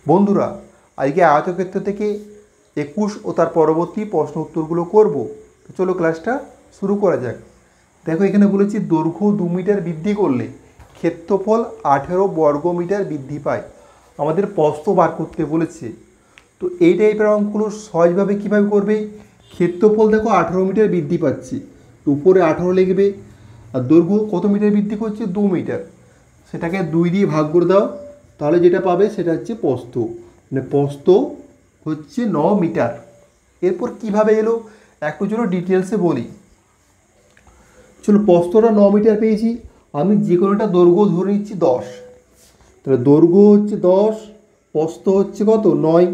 বন্ধুরা, আজকে আয়তক্ষেত্র থেকে 21 ও তার পরবর্তী প্রশ্ন উত্তরগুলো করব। তো চলো ক্লাসটা শুরু করা যাক। দেখো, এখানে বলেছি দৈর্ঘ্য 2 মিটার বৃদ্ধি করলে ক্ষেত্রফল 18 বর্গমিটার বৃদ্ধি পায়। আমাদের প্রস্থ বার করতে বলেছে। তো এই টাইপের অঙ্কগুলো সহজভাবে কীভাবে করবে? ক্ষেত্রফল দেখো 18 মিটার বৃদ্ধি পাচ্ছে, উপরে 18 লিখবে, আর দৈর্ঘ্য কত মিটার বৃদ্ধি করছে? 2 মিটার। সেটাকে 2 দিয়ে ভাগ করে দাও, তাহলে যেটা পাবে সেটা হচ্ছে প্রস্থ। মানে প্রস্থ হচ্ছে 9 মিটার। এরপর কিভাবে এলো একটু চলো ডিটেলসে বলি। চলো, প্রস্থটা 9 মিটার পেয়েছি, আমি যে কোনো একটা দৈর্ঘ্য ধরে নিচ্ছি 10। তাহলে দৈর্ঘ্য হচ্ছে 10, প্রস্থ হচ্ছে কত? 9।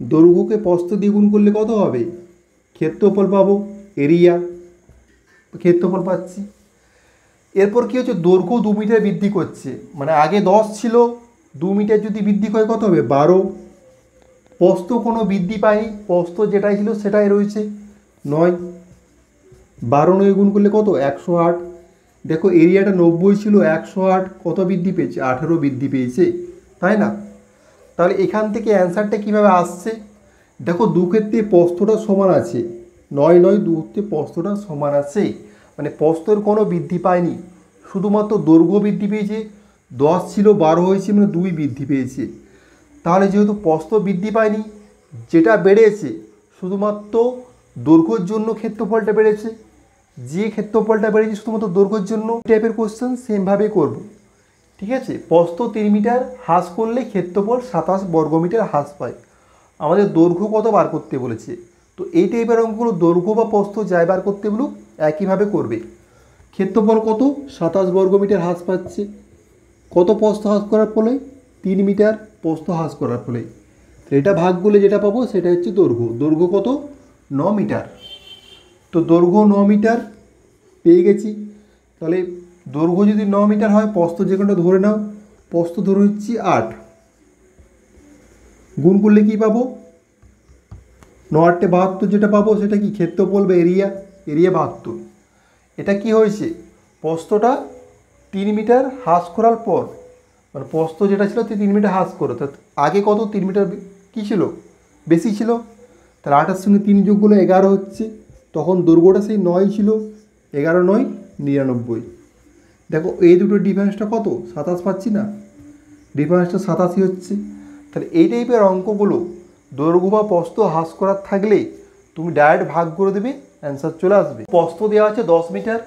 দৈর্ঘ্যকে প্রস্থ দিয়ে গুণ করলে কত হবে? ক্ষেত্রফল পাবো, এরিয়া, ক্ষেত্রফল পাচ্ছি। এরপর কী হচ্ছে? দৈর্ঘ্য 2 মিটার বৃদ্ধি করছে, মানে আগে 10 ছিল, 2 মিটার যদি বৃদ্ধি করে কত হবে? 12। প্রস্থ কোনো বৃদ্ধি পায়নি, প্রস্থ যেটাই ছিল সেটাই রয়েছে 9। 12 9 গুণ করলে কত? 108। দেখো, এরিয়াটা 90 ছিল, 108 কত বৃদ্ধি পেয়েছে? 18 বৃদ্ধি পেয়েছে, তাই না? তাহলে এখান থেকে অ্যান্সারটা কীভাবে আসছে? দেখো, দু ক্ষেত্রে প্রস্থটা সমান আছে, 9 9 দু ক্ষেত্রে প্রস্থটা সমান আছে, মানে প্রস্থের কোনো বৃদ্ধি পায়নি, শুধুমাত্র দৈর্ঘ্য বৃদ্ধি পেয়েছে। 10 ছিল, 12 হয়েছে, মানে 2 বৃদ্ধি পেয়েছে। তাহলে যেহেতু প্রস্থ বৃদ্ধি পায়নি, যেটা বেড়েছে শুধুমাত্র দৈর্ঘ্যের জন্য ক্ষেত্রফলটা বেড়েছে, যে ক্ষেত্রফলটা বেড়েছে শুধুমাত্র দৈর্ঘ্যের জন্য। টাইপের কোশ্চেন সেমভাবে করব, ঠিক আছে? প্রস্থ 3 মিটার হ্রাস করলে ক্ষেত্রফল 27 বর্গমিটার হ্রাস পায়। আমাদের দৈর্ঘ্য কত বার করতে বলেছে, তো এই টাইপের অঙ্কগুলো দৈর্ঘ্য বা প্রস্থ যাই বার করতে বলুক একইভাবে করবে। ক্ষেত্রফল কত? 27 বর্গমিটার হ্রাস পাচ্ছে। কত প্রস্থ হ্রাস করার ফলে? 3 মিটার প্রস্থ হ্রাস করার ফলে। এটা ভাগ করলে যেটা পাবো সেটা হচ্ছে দৈর্ঘ্য। দৈর্ঘ্য কত? 9 মিটার। তো দৈর্ঘ্য 9 মিটার পেয়ে গেছি। তাহলে দৈর্ঘ্য যদি 9 মিটার হয়, প্রস্থ যে কোনটা ধরে নাও, প্রস্থ ধরে হচ্ছি 8। গুণ করলে কি পাবো? 9 8 72, যেটা পাবো সেটা কি? ক্ষেত্রফল বা এরিয়া। এরিয়া 72। এটা কি হয়েছে? প্রস্থটা 3 মিটার হ্রাস করার পর, মানে প্রস্থ যেটা ছিল 3 মিটার হ্রাস করে, অর্থাৎ আগে কত? 3 মিটার কী ছিল? বেশি ছিল। তাহলে 8-এর সঙ্গে 3 যোগ করলে 11 হচ্ছে। তখন দৈর্ঘ্যটা সেই 9 ছিল, 11 9 99। দেখো, এই দুটোর ডিফারেন্সটা কত? 27 পাচ্ছি না? ডিফারেন্সটা 87 হচ্ছে। তাহলে এই টাইপের অঙ্কগুলো দৈর্ঘ্য বা প্রস্থ হ্রাস করার থাকলে তুমি ডাইরেক্ট ভাগ করে দেবে, অ্যান্সার চলে আসবে। প্রস্থ দেওয়া আছে 10 মিটার,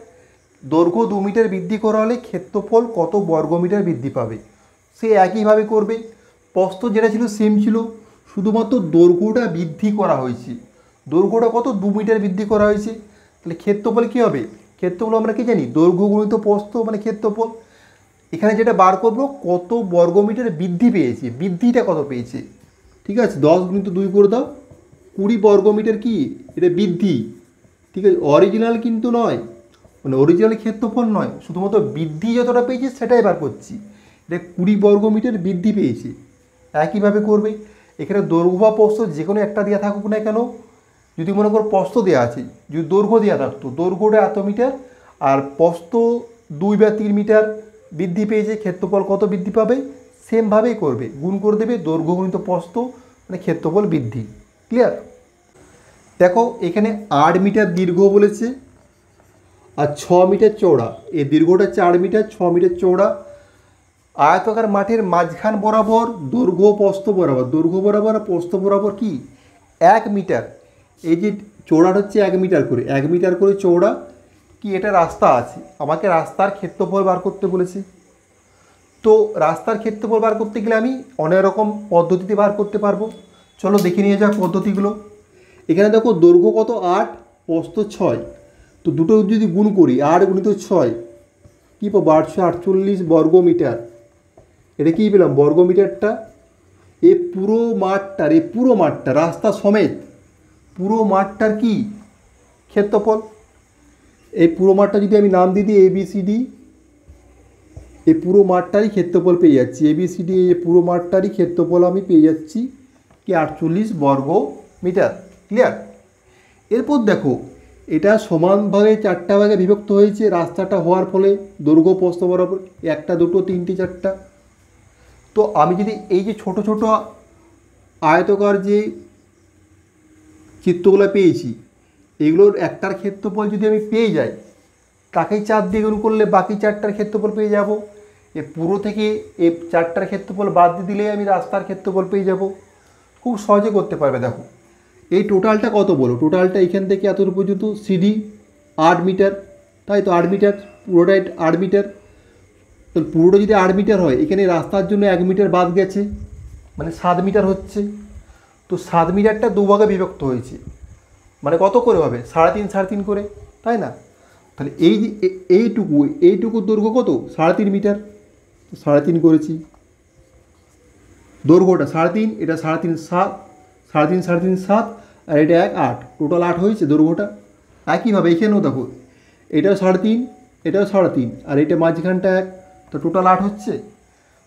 দৈর্ঘ্য 2 মিটার বৃদ্ধি করা হলে ক্ষেত্রফল কত বর্গমিটার বৃদ্ধি পাবে? সে একইভাবে করবে। প্রস্থ যেটা ছিল সেম ছিল, শুধুমাত্র দৈর্ঘ্যটা বৃদ্ধি করা হয়েছে। দৈর্ঘ্যটা কত? 2 মিটার বৃদ্ধি করা হয়েছে। তাহলে ক্ষেত্রফল কী হবে? ক্ষেত্রফল আমরা কি জানি? দৈর্ঘ্য গুণিত প্রস্থ মানে ক্ষেত্রফল। এখানে যেটা বার করবো, কত বর্গমিটার বৃদ্ধি পেয়েছে, বৃদ্ধিটা কত পেয়েছে। ঠিক আছে, 10 গুণিত 2 করে দাও, 20 বর্গমিটার কি এটা বৃদ্ধি। ঠিক আছে, অরিজিনাল কিন্তু নয়, মানে অরিজিনাল ক্ষেত্রফল নয়, শুধুমাত্র বৃদ্ধি যতটা পেয়েছে সেটাই বার করছি। এটা 20 বর্গমিটার বৃদ্ধি পেয়েছে। একইভাবে করবে। এখানে দৈর্ঘ্য বা প্রস্থ যে কোনো একটা দেওয়া থাকুক না কেন, যদি মনে করো প্রস্থ দেওয়া আছে, যদি দৈর্ঘ্য দেওয়া থাকতো, দৈর্ঘ্যটা এত মিটার আর প্রস্থ 2 বা 3 মিটার বৃদ্ধি পেয়েছে, ক্ষেত্রফল কত বৃদ্ধি পাবে? সেমভাবেই করবে, গুণ করে দেবে দৈর্ঘ্য গুণিত প্রস্থ, মানে ক্ষেত্রফল বৃদ্ধি। ক্লিয়ার? দেখো, এখানে 8 মিটার দীর্ঘ বলেছে আর 6 মিটার চওড়া। এই দীর্ঘটা 4 মিটার, 6 মিটার চওড়া। আয়তাকার মাঠের মাঝখান বরাবর দৈর্ঘ্য প্রস্থ বরাবর, দৈর্ঘ্য বরাবর আর প্রস্থ বরাবর কি 1 মিটার। এই যে চওড়াটা হচ্ছে 1 মিটার করে, 1 মিটার করে চওড়া। কি এটা রাস্তা আছে, আমাকে রাস্তার ক্ষেত্রফল বার করতে বলেছে। তো রাস্তার ক্ষেত্রফল বার করতে গেলে আমি অনেক রকম পদ্ধতিতে বার করতে পারবো। চলো দেখে নিয়ে যাক পদ্ধতিগুলো। এখানে দেখো, দৈর্ঘ্য কত? 8, প্রস্থ 6। তো দুটো যদি গুণ করি, 8 গুণিত 6 কী পাবো? 848 বর্গমিটার। এটা কী পেলাম? বর্গমিটারটা। এই পুরো মাঠটা রাস্তা সমেত পুরো মাঠটার কি ক্ষেত্রফল। এই পুরো মাঠটা যদি আমি নাম দিয়ে দিই ABCD, এই পুরো মাঠটারই ক্ষেত্রফল পেয়ে যাচ্ছি। ABCD এই পুরো মাঠটারই ক্ষেত্রফল আমি পেয়ে যাচ্ছি কি 48 বর্গ মিটার। ক্লিয়ার? এরপর দেখো, এটা সমানভাবে 4টা ভাগে বিভক্ত হয়েছে রাস্তাটা হওয়ার ফলে, দৈর্ঘ্য প্রস্থ বরাবর 1 2 3 4। তো আমি যদি এই যে ছোট ছোট আয়তকার যে চিত্রগুলো পেয়েছি, এগুলোর একটার ক্ষেত্রফল যদি আমি পেয়ে যাই, তাকেই 4 দিয়ে গুণ করলে বাকি 4টার ক্ষেত্রফল পেয়ে যাব। এ পুরো থেকে এই 4টার ক্ষেত্রফল বাদ দিয়ে দিলেই আমি রাস্তার ক্ষেত্রফল পেয়ে যাব। খুব সহজে করতে পারবে। দেখো এই টোটালটা কত বলো, টোটালটা এখান থেকে এতদূর পর্যন্ত সিডি 8 মিটার, তাই তো 8 মিটার, পুরোটাই 8 মিটার। তো পুরোটা যদি 8 মিটার হয়, এখানে রাস্তার জন্য 1 মিটার বাদ গেছে, মানে 7 মিটার হচ্ছে। তো 7 মিটারটা দুভাগে বিভক্ত হয়েছে, মানে কত করে হবে, 3.5 3.5 করে, তাই না? তাহলে এই যে এইটুকু দৈর্ঘ্য কত, 3.5 মিটার, 3.5 করেছি। দৈর্ঘ্যটা 3.5, এটা 3.5 7, 3.5 3.5 7, আর এটা 1 8, টোটাল 8 হয়েছে দৈর্ঘ্যটা। একইভাবে এখানেও দেখো, এটাও 3.5, এটাও 3.5, আর এটা মাঝখানটা 1, তো টোটাল 8 হচ্ছে।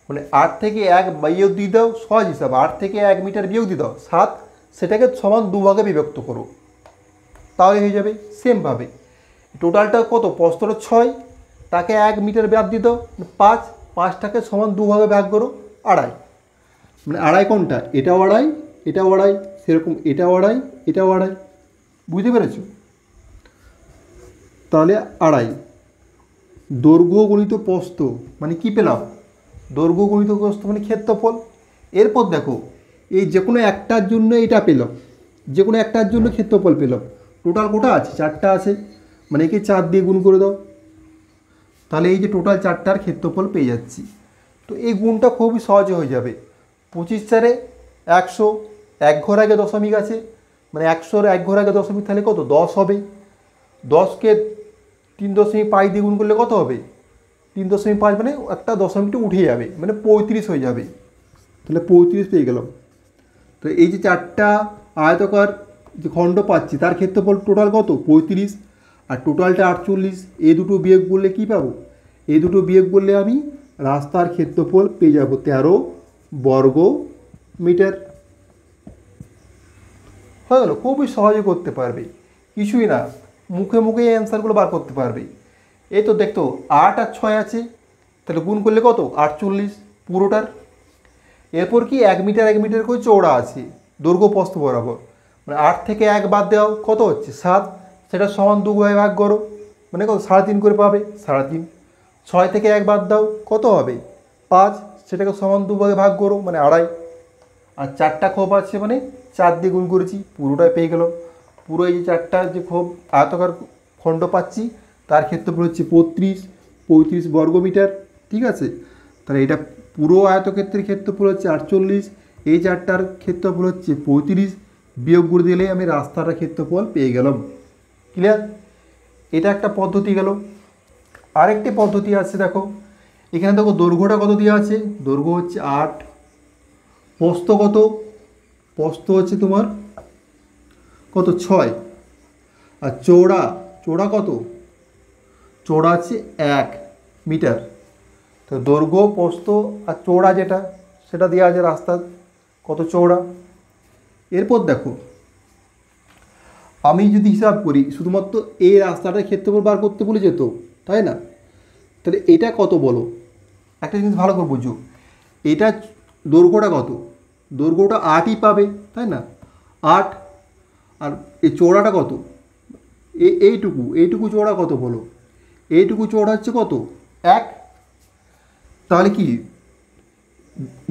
মানে 8 থেকে 1 বিয়োগ দিয়ে দাও, সহজ হিসাব, 8 থেকে 1 মিটার বিয়োগ দিয়ে দাও 7, সেটাকে সমান দুভাগে বিভক্ত করো, তাহলে হয়ে যাবে। সেমভাবে টোটালটা কত, প্রস্থটা 6, তাকে 1 মিটার বাদ দিয়ে দাও 5, 5টাকে সমান দুভাগে ভাগ করো 2.5, মানে 2.5 কোনটা, এটাও 2.5, এটাও 2.5, সেরকম এটাও 2.5, এটাও 2.5, বুঝতে পেরেছো? তাহলে 2.5 দৈর্ঘ্য গুণিত প্রস্থ, মানে কি পেলাম, দৈর্ঘ্য গুণিত প্রস্থ মানে ক্ষেত্রফল। এরপর দেখো এই যে কোনো একটার জন্য এটা পেলাম, যে কোনো একটার জন্য ক্ষেত্রফল পেলাম। টোটাল কোটা আছে, 4টা আছে, মানে একে 4 দিয়ে গুণ করে দাও, তাহলে এই যে টোটাল 4টার ক্ষেত্রফল পেয়ে যাচ্ছি। তো এই গুণটা খুবই সহজে হয়ে যাবে। 25 4 100, 1 ঘর আগে দশমিক আছে, মানে 100-র 1 ঘর আগে দশমিক, তাহলে কত, 10 হবে। 10কে 3.5 দিয়ে গুণ করলে কত হবে, 3.5, মানে একটা দশমিকটা উঠে যাবে, মানে 35 হয়ে যাবে। তাহলে 35 পেয়ে গেলাম। তো এই যে 4টা আয়তকার যে খণ্ড পাচ্ছি, তার ক্ষেত্রফল টোটাল কত, 35, আর টোটালটা 48। এই দুটো বিয়োগ করলে কী পাবো, এই দুটো বিয়োগ করলে আমি রাস্তার ক্ষেত্রফল পেয়ে যাব 13 বর্গ মিটার। হয়ে গেল, খুবই সহজে করতে পারবে, কিছুই না, মুখে মুখে এই অ্যান্সারগুলো বার করতে পারবে। এই তো দেখতো 8 আর 6 আছে, তাহলে গুণ করলে কত, 48 পুরোটার। এরপর কি 1 মিটার 1 মিটার করে চওড়া আছে দৈর্ঘ্য প্রস্থ বরাবর, মানে 8 থেকে 1 বাদ দেওয়া কত হচ্ছে 7, সেটা সমান 2 ভাগ করো, মানে কত 3.5 করে পাবে 3.5। 6 থেকে 1 বাদ দাও কত হবে 5, সেটাকে সমান 2 ভাগে ভাগ করো, মানে 2.5। আর 4টা খোপ আছে, মানে 4 দিয়ে গুণ করেছি, পুরোটাই পেয়ে গেল। পুরো এই যে 4টা যে খোপ আয়তকার খণ্ড পাচ্ছি, তার ক্ষেত্রফল হচ্ছে 35 বর্গ মিটার, ঠিক আছে? তাহলে এটা পুরো আয়তক্ষেত্রের ক্ষেত্রফল হচ্ছে 48, এই 4টার ক্ষেত্রফল হচ্ছে 35, বিয়োগ করে দিলে আমি রাস্তাটার ক্ষেত্রফল পেয়ে গেলাম। ক্লিয়ার? এটা একটা পদ্ধতি গেল। আরেকটি পদ্ধতি আছে, দেখো এখানে দেখো দৈর্ঘ্যটা কত দেওয়া আছে, দৈর্ঘ্য হচ্ছে 8, প্রস্থ কত, প্রস্থ হচ্ছে তোমার কত 6, আর চৌড়া কত, চৌড়া আছে 1 মিটার। তো দৈর্ঘ্য প্রস্থ আর চৌড়া যেটা, সেটা দেওয়া আছে রাস্তার কত চৌড়া। এরপর দেখো আমি যদি হিসাব করি, শুধুমাত্র এই রাস্তাটার ক্ষেত্রফল বার করতে বলে যেত, তাই না? তাহলে এটা কত বলো, একটা জিনিস ভালো করে বুঝো, এটা দৈর্ঘ্যটা কত, দৈর্ঘ্যটা 8ই পাবে, তাই না? 8, আর এই চৌড়াটা কত, এইটুকু চৌড়া কত বলো, এইটুকু চৌড়া হচ্ছে কত 1। তাহলে কি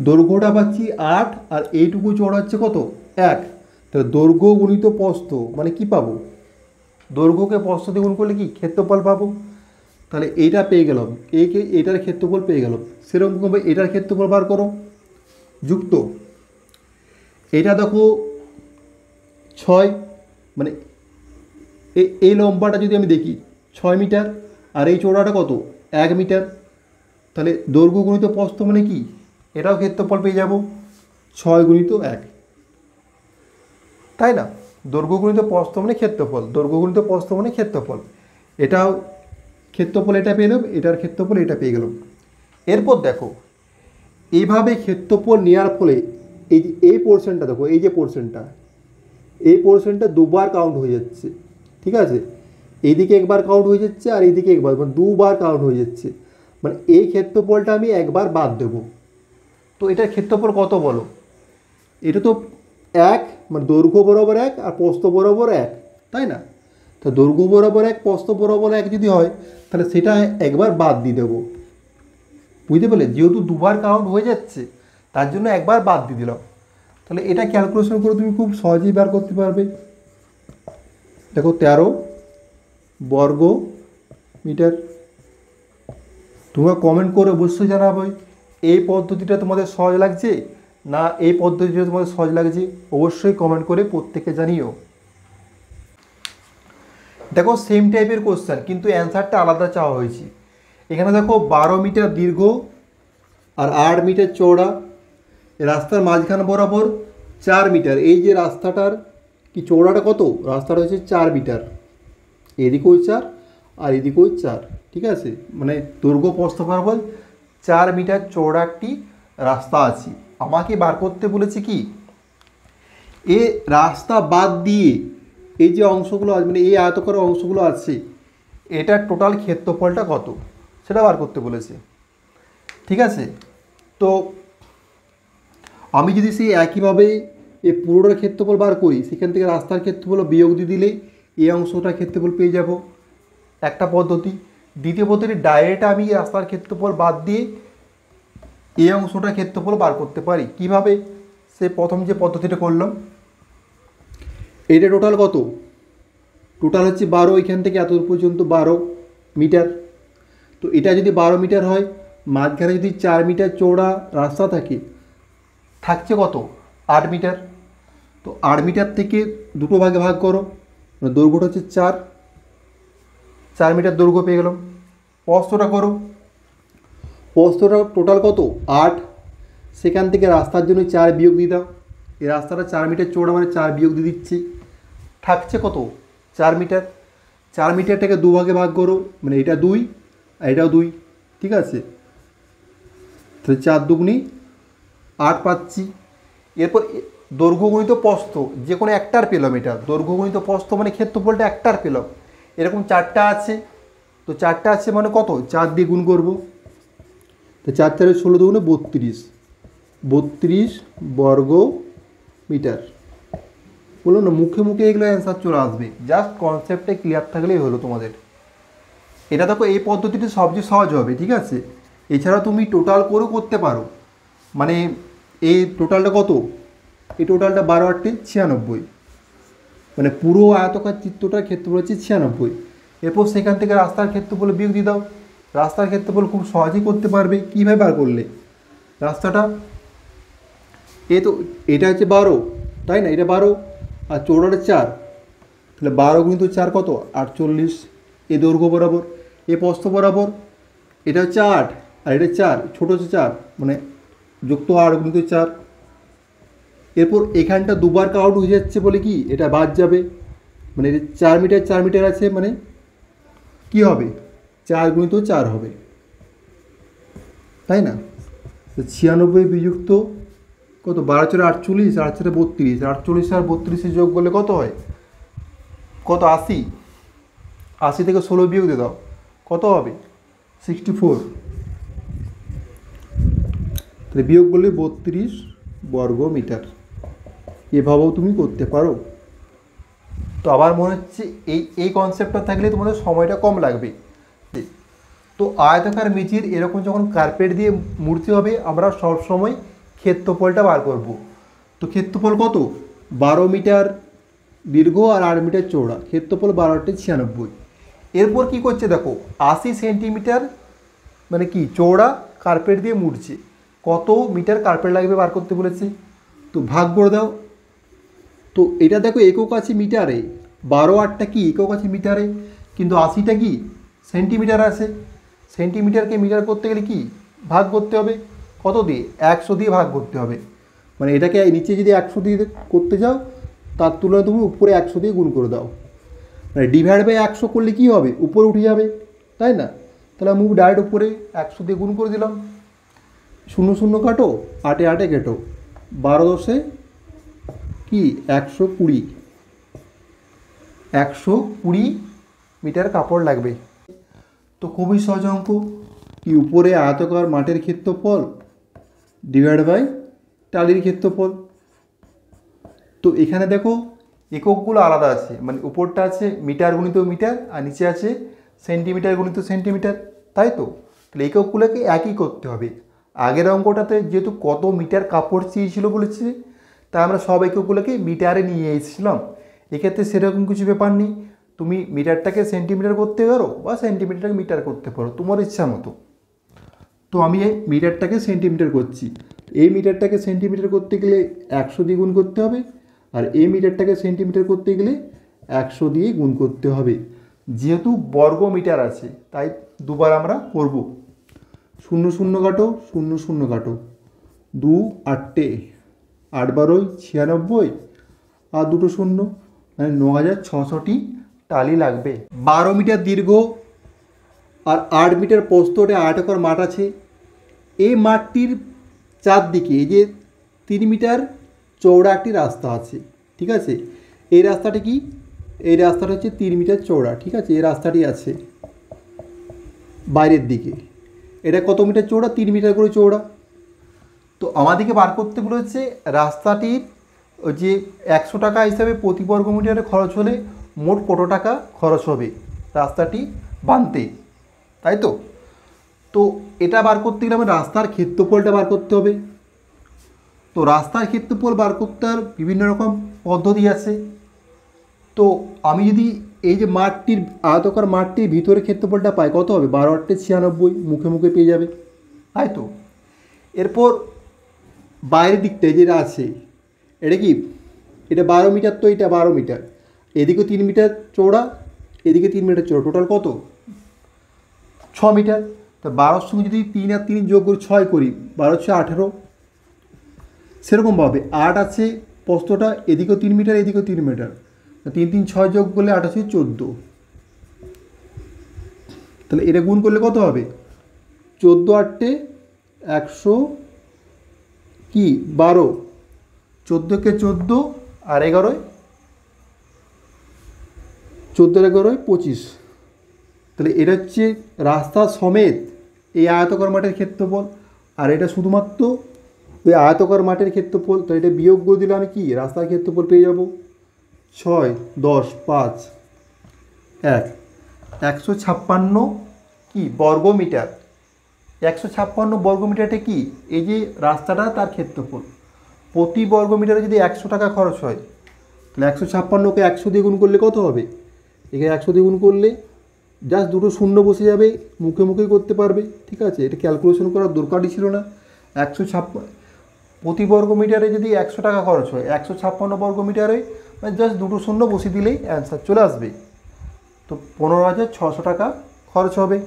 দৈর্ঘ্যটা পাচ্ছি 8, আর এইটুকু চৌড়া হচ্ছে কত 1। তাহলে দৈর্ঘ্য গুণিত প্রস্থ মানে কি পাবো, দৈর্ঘ্যকে প্রস্থ দিয়ে গুণ করলে কি ক্ষেত্রফল পাবো। তাহলে এইটা পেয়ে গেলাম, এটার ক্ষেত্রফল পেয়ে গেলাম। সেরকমভাবে এটার ক্ষেত্রফল বার করো, যুক্ত এটা দেখো 6, মানে এই লম্বাটা যদি আমি দেখি 6 মিটার, আর এই চৌড়াটা কত 1 মিটার। তাহলে দৈর্ঘ্য গুণিত প্রস্থ মানে কি, এটাও ক্ষেত্রফল পেয়ে যাব 6 গুণিত 1, তাই না? দৈর্ঘ্য গুণিত প্রস্থ মানে ক্ষেত্রফল, দৈর্ঘ্য গুণিত প্রস্থ মানে ক্ষেত্রফল, এটাও ক্ষেত্রফল, এটা পেয়ে গেলাম, এটার ক্ষেত্রফল এটা পেয়ে গেলাম। এরপর দেখো এইভাবে ক্ষেত্রফল নেওয়ার ফলে এই যে এই পোর্শনটা দেখো, এই যে পোর্শনটা, এই পোর্শনটা দুবার কাউন্ট হয়ে যাচ্ছে, ঠিক আছে? এইদিকে একবার কাউন্ট হয়ে যাচ্ছে, আর এইদিকে একবার, মানে দুবার কাউন্ট হয়ে যাচ্ছে, মানে এই ক্ষেত্রফলটা আমি একবার বাদ দেবো। তো এটার ক্ষেত্রফল কত বলো? এটা তো এক, মানে দৈর্ঘ্য বরাবর এক আর প্রস্থ বরাবর এক, তাই না? তো দৈর্ঘ্য বরাবর এক, প্রস্থ বরাবর এক যদি হয়, তাহলে সেটা একবার বাদ দিয়ে দেবো। বুঝতে পারলে? যেহেতু দুবার কাউন্ট হয়ে যাচ্ছে, তার জন্য একবার বাদ দিয়ে দিলাম। তাহলে এটা ক্যালকুলেশন করে তুমি খুব সহজেই বার করতে পারবে। দেখো 13 বর্গ মিটার। তোমরা কমেন্ট করে অবশ্যই জানাবে এই পদ্ধতিটা তোমাদের সহজ লাগছে না এই পদ্ধতিটা তোমাদের সহজ লাগছে, অবশ্যই কমেন্ট করে প্রত্যেকে জানিও। দেখো সেম টাইপের কোশ্চেন, কিন্তু অ্যান্সারটা আলাদা চাওয়া হয়েছে। এখানে দেখো 12 মিটার দীর্ঘ আর 8 মিটার চওড়া, রাস্তার মাঝখান বরাবর 4 মিটার। এই যে রাস্তাটার কি চওড়াটা কত? রাস্তাটা হচ্ছে 4 মিটার, এদিকেও 4 আর এদিকেও 4, ঠিক আছে? মানে দৈর্ঘ্য প্রস্থ বরাবর 4 মিটার চওড়া একটি রাস্তা আছে। আমাকে বার করতে বলেছে কি, এ রাস্তা বাদ দিয়ে এই যে অংশগুলো আছে, মানে এই আয়তকার অংশগুলো আছে, এটার টোটাল ক্ষেত্রফলটা কত সেটা বার করতে বলেছে, ঠিক আছে? তো আমি যদি সেই একইভাবে এই পুরোটার ক্ষেত্রফল বার করি, সেখান থেকে রাস্তার ক্ষেত্রফল বিয়োগ দিয়ে দিলে এই অংশটার ক্ষেত্রফল পেয়ে যাব, একটা পদ্ধতি। দ্বিতীয় পদ্ধতি, ডাইরেক্ট আমি রাস্তার ক্ষেত্রফল বাদ দিয়ে এই অংশটার ক্ষেত্রফল বার করতে পারি। কিভাবে? সে প্রথম যে পদ্ধতিটা করলাম, এটা টোটাল কত? টোটাল হচ্ছে 12, এখান থেকে এত পর্যন্ত 12 মিটার। তো এটা যদি 12 মিটার হয়, মাঝখানে যদি 4 মিটার চওড়া রাস্তা থাকে, থাকছে কত? 8 মিটার। তো 8 মিটার থেকে দুটো ভাগে ভাগ করো, দৈর্ঘ্যটা হচ্ছে 4 মিটার দৈর্ঘ্য পেয়ে গেলাম। প্রস্থটা করো, প্রস্থটা টোটাল কত? 8। সেখান থেকে রাস্তার জন্য 4 বিয়োগ দিয়ে দাও। এই রাস্তাটা 4 মিটার চওড়া, মানে 4 বিয়োগ দিয়ে দিচ্ছি, থাকছে কত? 4 মিটার। 4 মিটারটাকে দুভাগে ভাগ করো, মানে এটা 2 আর এটাও 2, ঠিক আছে? তাহলে 4 দুগুণি 8 পাচ্ছি। এরপর দৈর্ঘ্য গুণিত প্রস্থ, যে কোনো একটার পেলাম। এটা দৈর্ঘ্য গুণিত প্রস্থ মানে ক্ষেত্রফলটা একটার পেলাম। এরকম 4টা আছে, তো 4টা আছে মানে কত? 4 দিয়ে গুণ করবো। তো 4 4 16 দুগুণে 32, 32 বর্গ মিটার। বললো না, মুখে মুখে এগুলো অ্যান্সার চলে আসবে, জাস্ট কনসেপ্টে ক্লিয়ার থাকলেই হলো তোমাদের। এটা দেখো এই পদ্ধতিটি সবচেয়ে সহজ হবে, ঠিক আছে? এছাড়া তুমি টোটাল করেও করতে পারো। মানে এই টোটালটা কত? এই টোটালটা 12 8 96, মানে পুরো আয়তকার চিত্রটার ক্ষেত্রফল হচ্ছে 96। এরপর সেখান থেকে রাস্তার ক্ষেত্রফল বিয়োগ দিয়ে দাও। রাস্তার ক্ষেত্রফল খুব সহজেই করতে পারবে। কীভাবে বার করলে? রাস্তাটা তো এটা হচ্ছে 12, তাই না? এটা 12 আর চৌড়াটা 4, তাহলে 12 গুণিত 4 কত? 48। এ দৈর্ঘ্য বরাবর, এ প্রস্থ বরাবর। এটা হচ্ছে 8 আর এটা 4, ছোটো হচ্ছে 4, মানে যুক্ত 8 গুণিত 4। এরপর এখানটা দুবার কাউন্ট হয়ে যাচ্ছে বলে কি এটা বাদ যাবে, মানে 4 মিটার 4 মিটার আছে, মানে কি হবে? 4 গুণিত 4 হবে, তাই না? তো 96 বিযুক্ত কত? 12 4 48, 8 4 32, 48 আর 32 যোগ করলে কত হয়? কত? 80। 80 থেকে 16 বিয়োগ দিয়ে দাও, কত হবে? 64। তাহলে বিয়োগ করলে 32 বর্গ মিটার। এভাবেও তুমি করতে পারো। তো আবার মনে হচ্ছে এই কনসেপ্টটা থাকলে তোমাদের সময়টা কম লাগবে। তো আয়তাকার মেঝের এরকম যখন কার্পেট দিয়ে মুড়তে হবে, আমরা সবসময় ক্ষেত্রফলটা বার করব। তো ক্ষেত্রফল কত? 12 মিটার দীর্ঘ আর 8 মিটার চওড়া, ক্ষেত্রফল 12 8 96। এরপর কি করছে দেখো, 80 সেন্টিমিটার মানে কি চওড়া কার্পেট দিয়ে মুড়ছে। কত মিটার কার্পেট লাগবে বার করতে বলেছে, তো ভাগ করে দাও। তো এটা দেখো একক আছে মিটারে, 12 8টা কি একক আছে মিটারে, কিন্তু 80টা কি সেন্টিমিটার আছে। সেন্টিমিটারকে মিটার করতে গেলে কি ভাগ করতে হবে? কত দিয়ে? 100 দিয়ে ভাগ করতে হবে। মানে এটাকে নিচে যদি 100 দিয়ে করতে যাও, তার তুলনায় তুমি উপরে 100 দিয়ে গুণ করে দাও। মানে ডিভাইড বাই 100 করলে কি হবে? উপরে উঠে যাবে, তাই না? তাহলে আমি ডাইরেক্ট উপরে 100 দিয়ে গুণ করে দিলাম। 0 0 কাটো, 8 8 কেটো, 12 10 কি 120, 120 মিটার কাপড় লাগবে। তো খুবই সহজ অঙ্ক। কি উপরে আয়তকার মাঠের ক্ষেত্রফল ডিভাইড বাই টালির ক্ষেত্রফল। তো এখানে দেখো এককগুলো আলাদা আছে, মানে উপরটা আছে মিটার গুণিত মিটার আর নিচে আছে সেন্টিমিটার গুণিত সেন্টিমিটার, তাই তো? তাহলে এককগুলোকে একই করতে হবে। আগের অঙ্কটাতে যেহেতু কত মিটার কাপড় চেয়েছিল বলেছে, তাই আমরা সব এককগুলোকে মিটারে নিয়ে এসেছিলাম। এক্ষেত্রে সেরকম কিছু ব্যাপার নেই, তুমি মিটারটাকে সেন্টিমিটার করতে পারো বা সেন্টিমিটারটাকে মিটার করতে পারো, তোমার ইচ্ছা মতো। তো আমি এই মিটারটাকে সেন্টিমিটার করছি, এই মিটারটাকে সেন্টিমিটার করতে গেলে 100 দিয়ে গুণ করতে হবে, আর এই মিটারটাকে সেন্টিমিটার করতে গেলে 100 দিয়ে গুণ করতে হবে। যেহেতু বর্গ মিটার আছে তাই দুবার আমরা করব। 0 0 কাটো, 0 0 কাটো, 2 8 8 12 96 আর দুটো শূন্য, মানে 9600টি টালি লাগবে। 12 মিটার দীর্ঘ আর 8 মিটার প্রস্থ, ওটা আয়তাকার মাঠ আছে। এই মাঠটির চারদিকে এই যে 3 মিটার চওড়া একটি রাস্তা আছে, ঠিক আছে? এই রাস্তাটি কি? এই রাস্তাটা হচ্ছে 3 মিটার চওড়া, ঠিক আছে? এই রাস্তাটি আছে বাইরের দিকে, এটা কত মিটার চওড়া? 3 মিটার করে চওড়া। তো আমাদেরকে বার করতে বলেছে রাস্তাটির ওই যে 100 টাকা হিসাবে প্রতি বর্গ মিটারে খরচ হলে মোট কত টাকা খরচ হবে রাস্তাটি বানতে, তাই তো? তো এটা বার করতে গেলে আমার রাস্তার ক্ষেত্রফলটা বার করতে হবে। তো রাস্তার ক্ষেত্রফল বার করতে আর বিভিন্ন রকম পদ্ধতি আছে। তো আমি যদি এই যে মাঠটির আয়তাকার মাঠটির ভিতরে ক্ষেত্রফলটা পাই, কত হবে? 12 8 96, মুখে মুখে পেয়ে যাবে, তাই তো? এরপর বাইরের দিকটা যেটা আছে, এটা কি? এটা 12 মিটার, তো এটা 12 মিটার, এদিকে 3 মিটার চওড়া, এদিকে 3 মিটার চওড়া, টোটাল কত? 6 মিটার। তো 12-র সঙ্গে যদি 3 আর 3 যোগ করে 6 করি, 12 6 18। সেরকমভাবে 8 আছে প্রস্থটা, এদিকেও 3 মিটার এদিকেও 3 মিটার, 3 3 6 যোগ করলে 8 আছে 14। তাহলে এটা গুণ করলে কত হবে? 14 8 100 কি 12, 14কে 14 আর 11 14 11 25। তাহলে এটা হচ্ছে রাস্তা সমেত এই আয়তকার মাঠের ক্ষেত্রফল, আর এটা শুধুমাত্র ওই আয়তকার মাঠের ক্ষেত্রফল। তো এটা বিয়োগ করে দিলে আমি কি রাস্তার ক্ষেত্রফল পেয়ে যাব? 6 10 5 1 156 কি বর্গ মিটার। 156 বর্গ মিটারটা কি? এই যে রাস্তাটা তার ক্ষেত্রফল। প্রতি বর্গ মিটারে যদি 100 টাকা খরচ হয়, তাহলে 156কে 100 দিয়ে গুণ করলে কত হবে? এখানে 100 দিয়ে গুণ করলে জাস্ট দুটো শূন্য বসে যাবে, মুখে মুখেই করতে পারবে, ঠিক আছে? এটা ক্যালকুলেশন করার দরকারই ছিল না। 156 প্রতি বর্গ মিটারে যদি 100 টাকা খরচ হয়, 156 বর্গ মিটারে মানে জাস্ট দুটো শূন্য বসিয়ে দিলেই অ্যান্সার চলে আসবে। তো 15,600 টাকা খরচ হবে।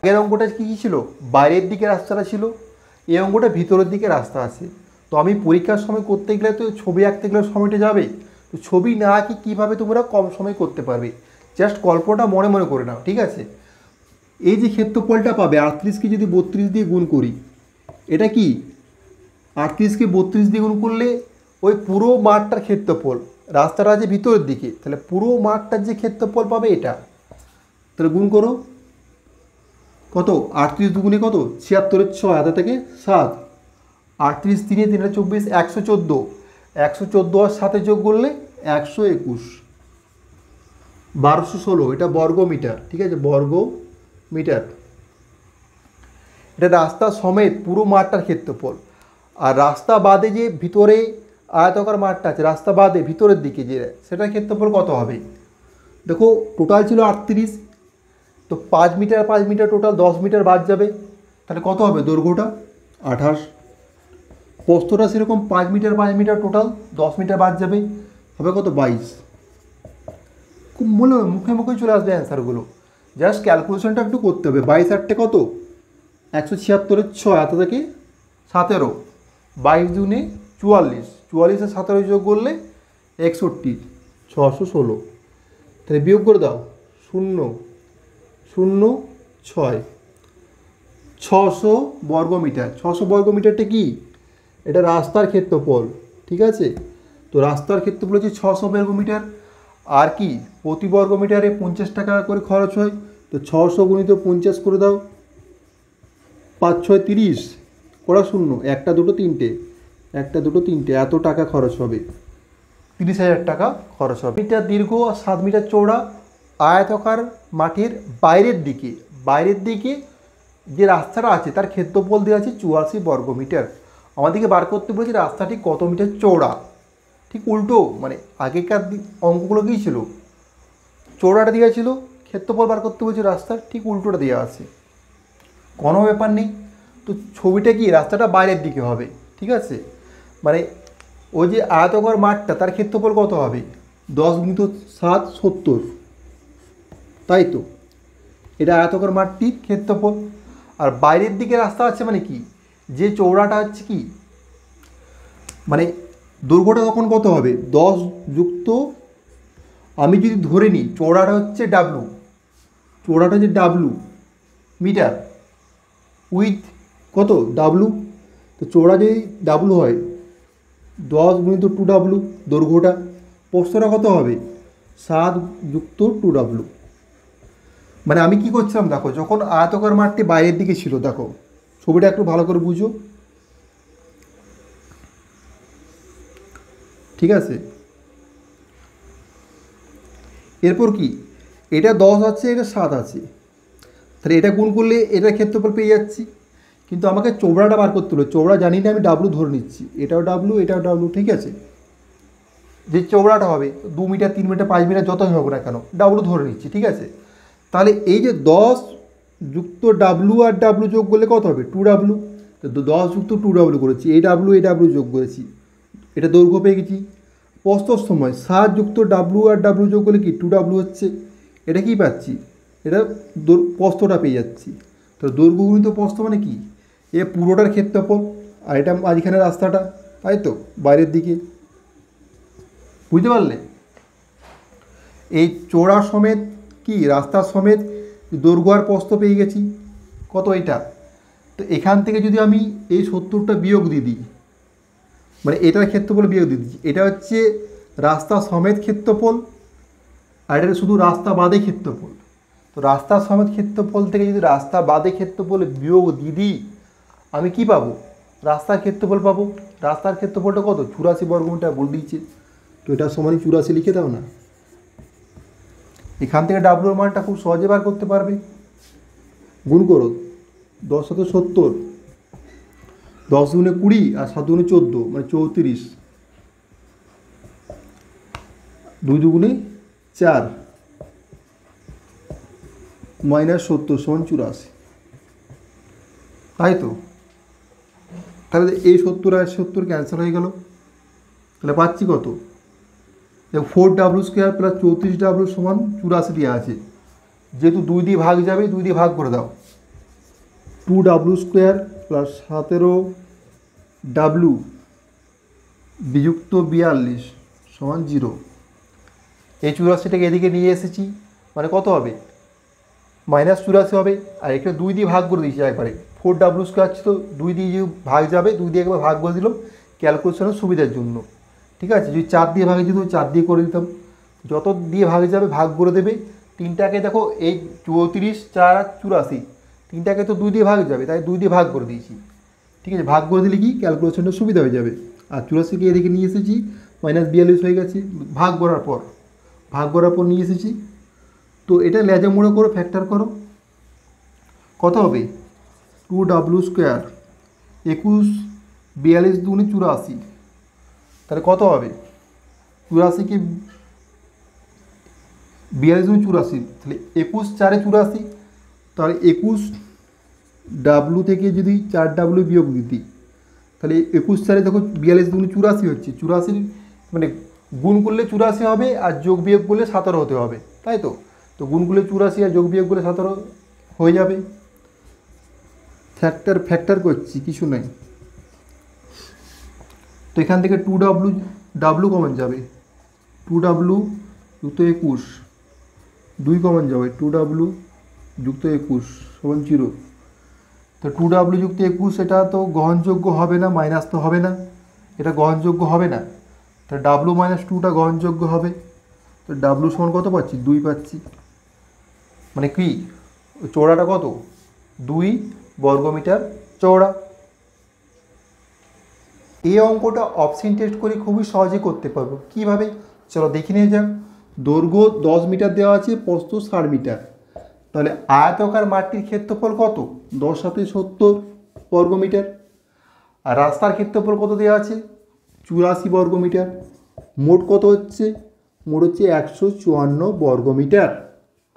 আগের অঙ্কটা কী কী ছিল? বাইরের দিকে রাস্তাটা ছিল, এই অঙ্কটা ভিতরের দিকে রাস্তা আছে। তো আমি পরীক্ষার সময় করতে গেলে তো ছবি আঁকতে গেলে সময়টা যাবে, তো ছবি না আঁকি কীভাবে তোমরা কম সময় করতে পারবে, জাস্ট গল্পটা মনে মনে করে নাও, ঠিক আছে? এই যে ক্ষেত্রফলটা পাবে 38কে যদি 32 দিয়ে গুণ করি, এটা কি 38কে 32 দিয়ে গুণ করলে ওই পুরো মাঠটার ক্ষেত্রফল, রাস্তাটা আছে ভিতরের দিকে, তাহলে পুরো মাঠটার যে ক্ষেত্রফল পাবে এটা। তাহলে গুণ করো, কত? 38 দুগুণে কত? 76 6 হাতে থেকে 7, 38 3 3 24 114, 114 আর 7 যোগ করলে 121, 1216। এটা বর্গ মিটার, ঠিক আছে? বর্গ মিটার। এটা রাস্তা সমেত পুরো মাঠটার ক্ষেত্রফল। আর রাস্তা বাদে যে ভিতরে আয়তাকার মাঠটা আছে, রাস্তা বাদে ভিতরের দিকে যে, সেটার ক্ষেত্রফল কত হবে? দেখো টোটাল ছিল 38, তো 5 মিটার 5 মিটার টোটাল 10 মিটার বাদ যাবে, তাহলে কত হবে? দৈর্ঘ্যটা 28, প্রস্থটা সেরকম 5 মিটার 5 মিটার টোটাল 10 মিটার বাদ যাবে, হবে কত? 22। খুব মুখে মুখে চলে আসবে অ্যান্সারগুলো, জাস্ট ক্যালকুলেশনটা একটু করতে হবে। 22 8 কত? 176 6 হাতে থেকে 17, 22 দুগুণে 44, 44 আর 17 যোগ করলে 61, 616। তাহলে বিয়োগ করে দাও, 0 0 6, 600 বর্গ মিটার। 600 বর্গ মিটারটা কি? এটা রাস্তার ক্ষেত্রফল, ঠিক আছে? তো রাস্তার ক্ষেত্রফল হচ্ছে 600 বর্গ মিটার। আর কি প্রতি বর্গ মিটারে 50 টাকা করে খরচ হয়, তো 600 গুণিত 50 করে দাও, 5 6 30, কড়া শূন্য, একটা দুটো তিনটে, একটা দুটো তিনটে, এত টাকা খরচ হবে, 30,000 টাকা খরচ হবে। মিটার দীর্ঘ আর 7 মিটার চৌড়া আয়তাকার মাঠের বাইরের দিকে যে রাস্তাটা আছে তার ক্ষেত্রফল দেওয়া আছে 84 বর্গমিটার। আমাদেরকে বার করতে বলেছে রাস্তাটি কত মিটার চৌড়া। ঠিক উল্টো, মানে আগেকার অঙ্কগুলো কী ছিল, চৌড়াটা দেওয়া ছিল, ক্ষেত্রফল বার করতে বলছে রাস্তার ঠিক উল্টোটা দেওয়া আছে, কোনো ব্যাপার নেই। তো ছবিটা কি, রাস্তাটা বাইরের দিকে হবে, ঠিক আছে। মানে ওই যে আয়তাকার মাঠটা তার ক্ষেত্রফল কত হবে, 10 × 7 70, তাই তো, এটা আয়তাকার মাঠটির ক্ষেত্রফল। আর বাইরের দিকে রাস্তা আছে মানে কি, যে চৌড়াটা হচ্ছে কি, মানে দৈর্ঘ্যটা তখন কত হবে, 10 যুক্ত, আমি যদি ধরে নিই চৌড়াটা হচ্ছে ডাব্লু মিটার, উইথ কত ডাব্লু, তো চৌড়া যদি ডাব্লু হয় 10 × 2W দৈর্ঘ্যটা, প্রস্থটা কত হবে 7 যুক্ত 2W। মানে আমি কি করছিলাম দেখো, যখন আয়তাকার মাঠটি বাইরের দিকে ছিল, দেখো ছবিটা একটু ভালো করে বুঝো, ঠিক আছে। এরপর কি, এটা 10 আছে, এটা 7 আছে, তাহলে এটা গুণ করলে এটার ক্ষেত্রফল পেয়ে যাচ্ছি। কিন্তু আমাকে চৌড়াটা বার করতে হলো, চৌড়া জানি না, আমি ডাব্লু ধরে নিচ্ছি, এটাও ডাব্লু এটাও ডাব্লু, ঠিক আছে। যে চৌড়াটা হবে 2 মিটার 3 মিটার 5 মিটার যতই হোক না কেন, ডাব্লু ধরে নিচ্ছি, ঠিক আছে। তাহলে এই যে 10 যুক্ত ডাব্লু আর ডাব্লু যোগ করলে কত হবে 2W, তো 10 যুক্ত 2W করেছি, এই ডাব্লু যোগ করেছি, এটা দৈর্ঘ্য পেয়ে গেছি। প্রস্থর সময় 7 যুক্ত ডাব্লু আর ডাব্লু যোগ করলে কি 2W হচ্ছে, এটা কি পাচ্ছি, এটা প্রস্থটা পেয়ে যাচ্ছি। তো দৈর্ঘ্য গুণিত প্রস্থ মানে কি, এ পুরোটার ক্ষেত্রফল, আর এটা মাঝখানে রাস্তাটা, তাই তো, বাইরের দিকে, বুঝতে পারলে। এই চৌড়া সমেত কি রাস্তার সমেত দৈর্ঘ্য আর প্রস্থ পেয়ে গেছি, কত এটা। তো এখান থেকে যদি আমি এই 70টা বিয়োগ দিয়ে দিই, মানে এটার ক্ষেত্রফল বিয়োগ দিয়ে দিচ্ছি, এটা হচ্ছে রাস্তা সমেত ক্ষেত্রফল, আর এটা শুধু রাস্তা বাদে ক্ষেত্রফল। তো রাস্তা সমেত ক্ষেত্রফল থেকে যদি রাস্তা বাদে ক্ষেত্রফল বিয়োগ দিয়ে দিই, আমি কি পাবো, রাস্তার ক্ষেত্রফল পাবো। রাস্তার ক্ষেত্রফলটা কত 84 বর্গমিটার বলে দিয়েছে, তো এটা সমানই 84 লিখে দাও না। এখান থেকে ডাব্লুর মানটা খুব সহজে বার করতে পারবে, গুণ করো 10 × 70, 10 × 20 আর 7 × 14 মানে 34, 2 × 2 = 4 -70 = 84, তাই তো। তাহলে এই 70 আর 70 ক্যান্সেল হয়ে গেল, তাহলে পাচ্ছি কত, 4W² + 34W = 84 দেওয়া আছে, যেহেতু 2 দিয়ে ভাগ যাবে 2 দিয়ে ভাগ করে দাও, 2W² + 17W বিযুক্ত 42 = 0। এই 84টাকে এদিকে নিয়ে এসেছি, মানে কত হবে -84 হবে, আর এখানে 2 দিয়ে ভাগ করে দিয়েছি একবারে, 4W² আছে তো 2 দিয়ে যে ভাগ যাবে, 2 দিয়ে একবার ভাগ করে দিলাম ক্যালকুলেশনের সুবিধার জন্য, ঠিক আছে। যদি 4 দিয়ে ভাগে যেত 4 দিয়ে করে দিতাম, যত দিয়ে ভাগে যাবে ভাগ করে দেবে। তিনটাকে দেখো, এই 34, 4 আর 84, তিনটাকে তো 2 দিয়ে ভাগ যাবে, তাই 2 দিয়ে ভাগ করে দিয়েছি, ঠিক আছে। ভাগ করে দিলে কি ক্যালকুলেশনটা সুবিধা হয়ে যাবে। আর 84কে এদিকে নিয়ে এসেছি, -42 হয়ে গেছে, ভাগ করার পর নিয়ে এসেছি। তো এটা লেজা মোড়া করো, ফ্যাক্টর করো, কত হবে 2W², 21, 42 × 2 = 84, তাহলে কত হবে 84কে 42 × 84, তাহলে 21, 4 × 84, তাহলে 21W থেকে যদি 4W বিয়োগ দিই, তাহলে 21, 4 দেখো 42 × 2 = 84 হচ্ছে, 84 মানে গুণ করলে 84 হবে, আর যোগ বিয়োগ করলে 17 হতে হবে, তাই তো। তো গুণ করলে 84 আর যোগ বিয়োগ করলে 17 হয়ে যাবে। ফ্যাক্টর করছি, কিছু নাই। তো এখান থেকে 2W কমন যাবে, 2W যুক্ত 21, 2 কমন যাবে, 2W যুক্ত 21 = 0। তো 2W যুক্ত 21 এটা তো গ্রহণযোগ্য হবে না, মাইনাস তো হবে না, এটা গ্রহণযোগ্য হবে না, তো W - 2টা গ্রহণযোগ্য হবে। তো W = কত পাচ্ছি 2 পাচ্ছি, মানে কি চৌড়াটা কত 2 বর্গমিটার চৌড়া। এই অঙ্কটা অপশন টেস্ট করে খুবই সহজে করতে পারবো। কীভাবে চলো দেখে নিয়ে যাক। দৈর্ঘ্য 10 মিটার দেওয়া আছে, প্রস্থ 60 মিটার। তাহলে আয়তাকার মাঠটির ক্ষেত্রফল কত? 10 সাথে 70 বর্গমিটার। আর রাস্তার ক্ষেত্রফল কত দেওয়া আছে? 84 বর্গমিটার। মোট কত হচ্ছে? মোট হচ্ছে 154 বর্গমিটার,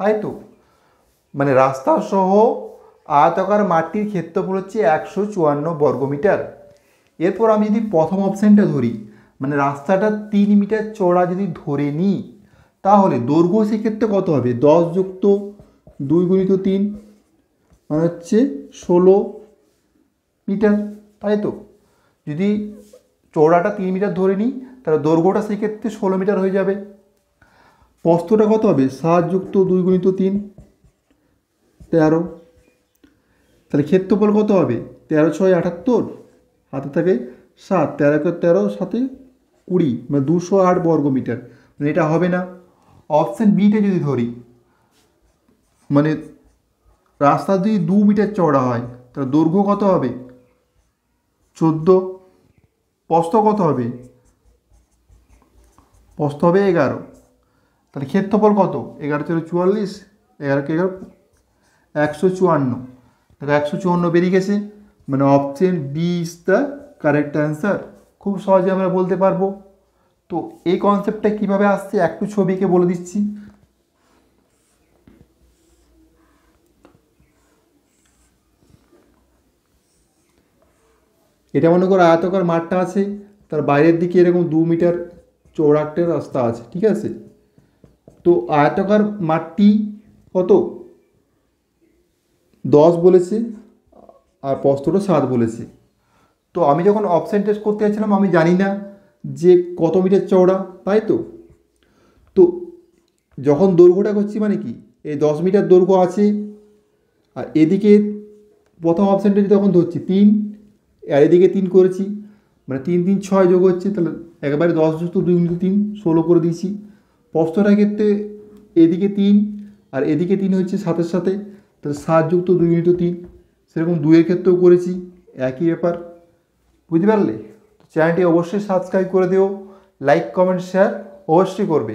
তাই তো? মানে রাস্তা সহ আয়তাকার মাঠটির ক্ষেত্রফল হচ্ছে 154 বর্গমিটার। এরপর আমি যদি প্রথম অপশানটা ধরি, মানে রাস্তাটা 3 মিটার চওড়া যদি ধরে নিই, তাহলে দৈর্ঘ্য সেক্ষেত্রে কত হবে? 10 যুক্ত 2 গুণিত 3 মানে হচ্ছে 16 মিটার, তাই তো? যদি চওড়াটা 3 মিটার ধরে নিই, তাহলে দৈর্ঘ্যটা সেক্ষেত্রে 16 মিটার হয়ে যাবে। প্রস্থটা কত হবে? 7 যুক্ত 2 গুণিত 3 13। তাহলে ক্ষেত্রফল কত হবে? 13 6 78, হাতে থাকে 7, 13 কে 13 সাথে 20 মানে 208 বর্গমিটার। মানে এটা হবে না। অপশান বিটা যদি ধরি, মানে রাস্তা যদি 2 মিটার চওড়া হয়, তাহলে দৈর্ঘ্য কত হবে? 14। প্রস্থ কত হবে? প্রস্থ হবে 11। তাহলে ক্ষেত্রফল কত? 11 × 44, 11 কে 11 154। তাহলে 154 বেরিয়ে গেছে। মানে option B is the correct answer. খুব সহজে আমরা বলতে পারবো। তো এই কনসেপ্টটা কীভাবে আসছে একটু ছবিকে বলে দিচ্ছি। এটা মনে করো আয়তাকার মাঠটা আছে, তার বাইরের দিকে এরকম 2 মিটার চওড়া একটা রাস্তা আছে, ঠিক আছে? তো আয়তাকার মাঠটি কত? 10 বলেছে, আর প্রস্থটা 7 বলেছে। তো আমি যখন অপশন টেস্ট করতে যাচ্ছিলাম, আমি জানি না যে কত মিটার চওড়া, তাই তো? তো যখন দৈর্ঘ্যটা করছি, মানে কি এই 10 মিটার দৈর্ঘ্য আছে, আর এদিকে প্রথম অপশানটা যখন ধরছি 3, আর এদিকে 3 করেছি, মানে 3 3 6 যোগ হচ্ছে, তাহলে একবারে 10 যুক্ত 2 × 3 16 করে দিয়েছি। প্রস্থটার ক্ষেত্রে এদিকে 3 আর এদিকে 3 হচ্ছে 7-এর সাথে, তাহলে 7 যুক্ত 2 × 3, সেরকম 2-এর ক্ষেত্রেও করেছি, একই ব্যাপার। বুঝতে পারলে? চ্যানেলটি অবশ্যই সাবস্ক্রাইব করে দিও, লাইক কমেন্ট শেয়ার অবশ্যই করবে।